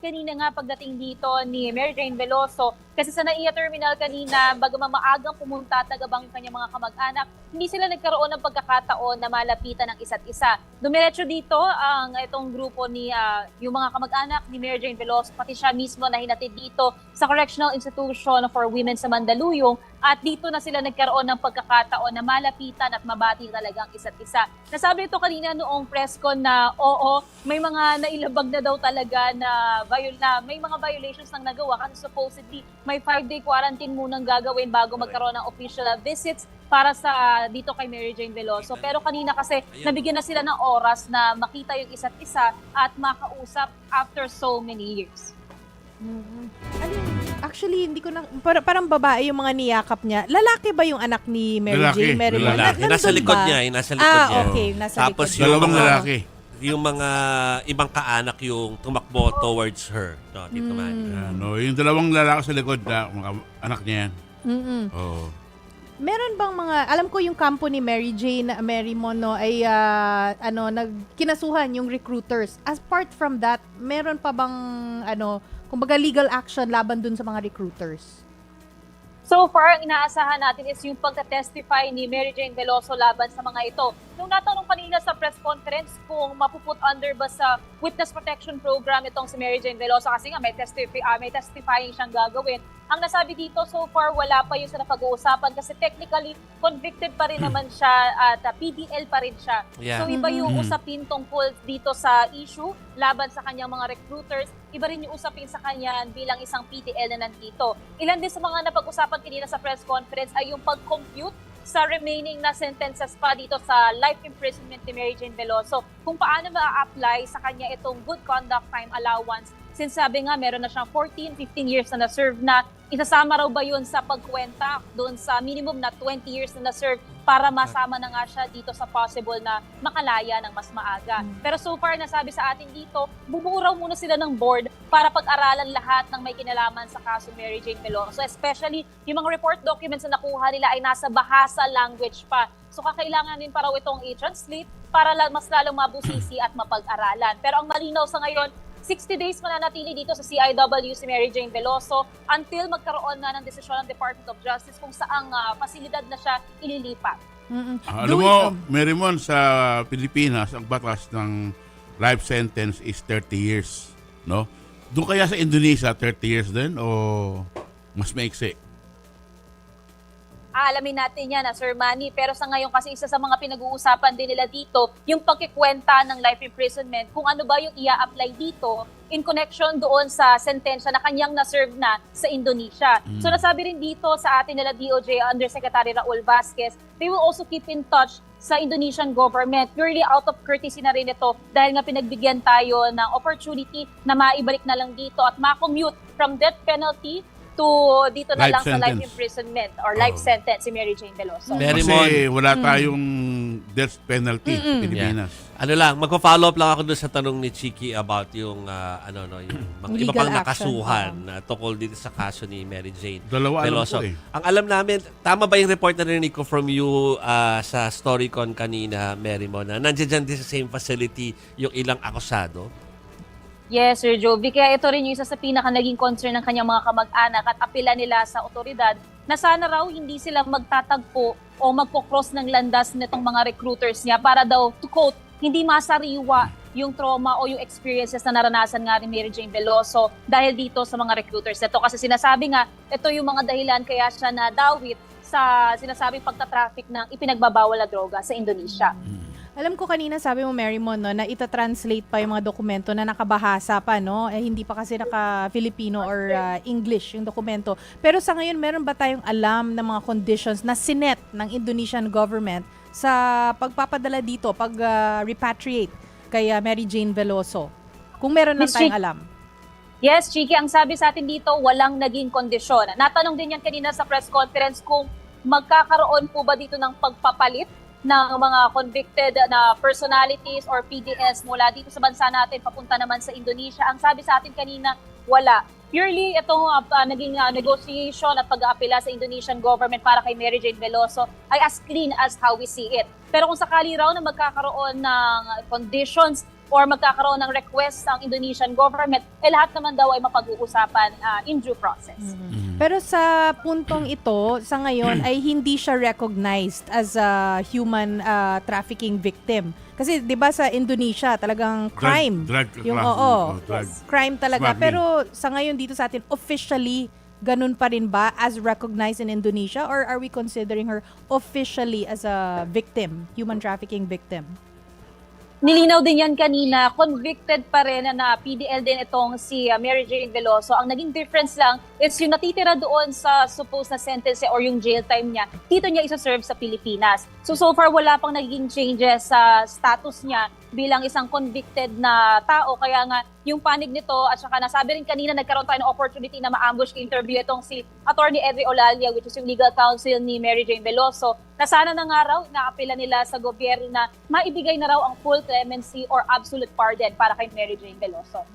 kanina nga pagdating dito ni Mary Jane Veloso, kasi sa NAIA Terminal kanina, bagaman maagang pumunta at nagabang yung kanyang mga kamag-anak, hindi sila nagkaroon ng pagkakataon na malapitan ng isa't isa. Dumiretso dito ang itong grupo ni yung mga kamag-anak ni Mary Jane Veloso, pati siya mismo na hinatid dito sa Correctional Institution for Women sa Mandaluyong, at dito na sila nagkaroon ng pagkakataon na malapitan at mabati talaga ang isa't isa. Nasabi ito kanina noong press con na oo, may mga nailabag na daw talaga na may mga violations nang nagawa kasi supposedly may 5-day quarantine munang gagawin bago magkaroon ng official visits para sa dito kay Mary Jane Veloso. Pero kanina kasi nabigyan na sila ng oras na makita yung isa't isa at makausap after so many years. Actually, hindi ko na... Parang babae yung mga niyakap niya. Lalaki ba yung anak ni Mary Jane? Lalaki. Nasa likod niya. Nasa likod niya. Okay. Nasa Tapos likod. Dalawang lalaki. Yung mga ibang kaanak yung tumakbo towards her. No, dito man. Yung dalawang lalaki sa likod na mga anak niya yan. Oo. Meron bang mga... Alam ko yung kampo ni Mary Jane, Mary Mono ay kinasuhan yung recruiters. As part from that, meron pa bang kumbaga legal action laban dun sa mga recruiters? So far, ang inaasahan natin is yung pagka-testify ni Mary Jane Veloso laban sa mga ito. Nung natanong kanina sa press conference kung mapuput under ba sa Witness Protection Program itong si Mary Jane Veloso kasi nga may testifying siyang gagawin. Ang nasabi dito, so far wala pa yung sa napag-uusapan kasi technically convicted pa rin naman siya at PDL pa rin siya. Yeah. So iba yung usapin tungkol dito sa issue laban sa kanyang mga recruiters, iba rin yung usapin sa kanya bilang isang PDL na nandito. Ilan din sa mga napag-usapan kanina sa press conference ay yung pag-compute sa remaining na sentences pa dito sa life imprisonment ni Mary Jane Veloso. Kung paano ma-apply sa kanya itong good conduct time allowance. Since sabi nga meron na siyang 14, 15 years na na-serve na, isasama raw ba yun sa pagkwenta doon sa minimum na 20 years na na-serve para masama na nga siya dito sa possible na makalaya ng mas maaga. Pero so far nasabi sa atin dito, bumuo raw muna sila ng board para pag-aralan lahat ng may kinalaman sa kaso Mary Jane Veloso. Especially yung mga report documents na nakuha nila ay nasa Bahasa language pa. So kakailangan din pa raw itong i-translate para mas lalong mabusisi at mapag-aralan. Pero ang malinaw sa ngayon, 60 days mananatili dito sa CIW si Mary Jane Veloso until magkaroon na ng desisyon ng Department of Justice kung saang pasilidad na siya ililipat. Alam mo, Mary Mon, sa Pilipinas, ang batas ng life sentence is 30 years. No? Doon kaya sa Indonesia, 30 years din o mas maiksi? Alamin natin yan, Sir Manny. Pero sa ngayon kasi isa sa mga pinag-uusapan din nila dito, yung pagkikwenta ng life imprisonment, kung ano ba yung ia-apply dito in connection doon sa sentensya na kanyang na-serve na sa Indonesia. So nasabi rin dito sa atin nila DOJ Undersecretary Raul Vasquez, they will also keep in touch sa Indonesian government. Purely out of courtesy na rin ito dahil nga pinagbigyan tayo ng opportunity na maibalik na lang dito at ma-commute from death penalty to dito na Life lang sentence. sa life imprisonment or life sentence si Mary Jane Veloso. Kasi wala tayong death penalty sa Pilipinas. Ano lang, magpa-follow up lang ako doon sa tanong ni Chiki about yung yung mga iba Legal pang action. nakasuhan na tungkol dito sa kaso ni Mary Jane Dalawa alam Veloso. ko eh. Ang alam namin, tama ba yung report na narinig ko from you sa Storycon kanina, Mary Mo, na nandiyan dyan din sa same facility yung ilang akusado? Yes, Sir Jovi. Kaya ito rin yung isa sa pinaka naging concern ng kanyang mga kamag-anak at apela nila sa otoridad na sana raw hindi sila magtatagpo o magpo-cross ng landas nitong mga recruiters niya para daw, to quote, hindi masariwa yung trauma o yung experiences na naranasan nga ni Mary Jane Veloso dahil dito sa mga recruiters nito. Kasi sinasabi nga, ito yung mga dahilan kaya siya nadawit sa sinasabing pagtatraffic ng ipinagbabawal na droga sa Indonesia. Alam ko kanina sabi mo, Mary Mon, no, na ita-translate pa yung mga dokumento na nakabahasa pa, no? Hindi pa kasi naka-Filipino or English yung dokumento. Pero sa ngayon, meron ba tayong alam ng mga conditions na sinet ng Indonesian government sa pagpapadala dito, pag-repatriate kay Mary Jane Veloso? Kung meron lang tayong alam. Yes, Chiki, ang sabi sa atin dito, walang naging kondisyon. Natanong din yan kanina sa press conference kung magkakaroon po ba dito ng pagpapalit ng mga convicted na personalities or PDS mula dito sa bansa natin papunta naman sa Indonesia. Ang sabi sa atin kanina, wala. Purely itong naging negotiation at pag-aapela sa Indonesian government para kay Mary Jane Veloso ay as clean as how we see it. Pero kung sakali raw na magkakaroon ng conditions or magkakaroon ng request ang Indonesian government, lahat naman daw ay mapag-uusapan in due process. Pero sa puntong ito, sa ngayon ay hindi siya recognized as a human trafficking victim. Kasi 'di ba sa Indonesia talagang crime. Drug yung drug. crime talaga. Smuggling. Pero sa ngayon dito sa atin officially ganun pa rin ba as recognized in Indonesia, or are we considering her officially as a victim, human trafficking victim? Nilinaw din yan kanina, convicted pa rin na PDL din itong si Mary Jane Veloso. Ang naging difference lang is yung natitira doon sa supposed na sentence or yung jail time niya, dito niya isa-serve sa Pilipinas. So far wala pang naging changes sa status niya bilang isang convicted na tao. Kaya nga yung panig nito at saka nasabi rin kanina nagkaroon tayo ng opportunity na ma-ambush ka-interview itong si Attorney Edri Olalia, which is yung legal counsel ni Mary Jane Veloso, na sana na nga raw naapila nila sa gobyerno na maibigay na raw ang full clemency or absolute pardon para kay Mary Jane Veloso.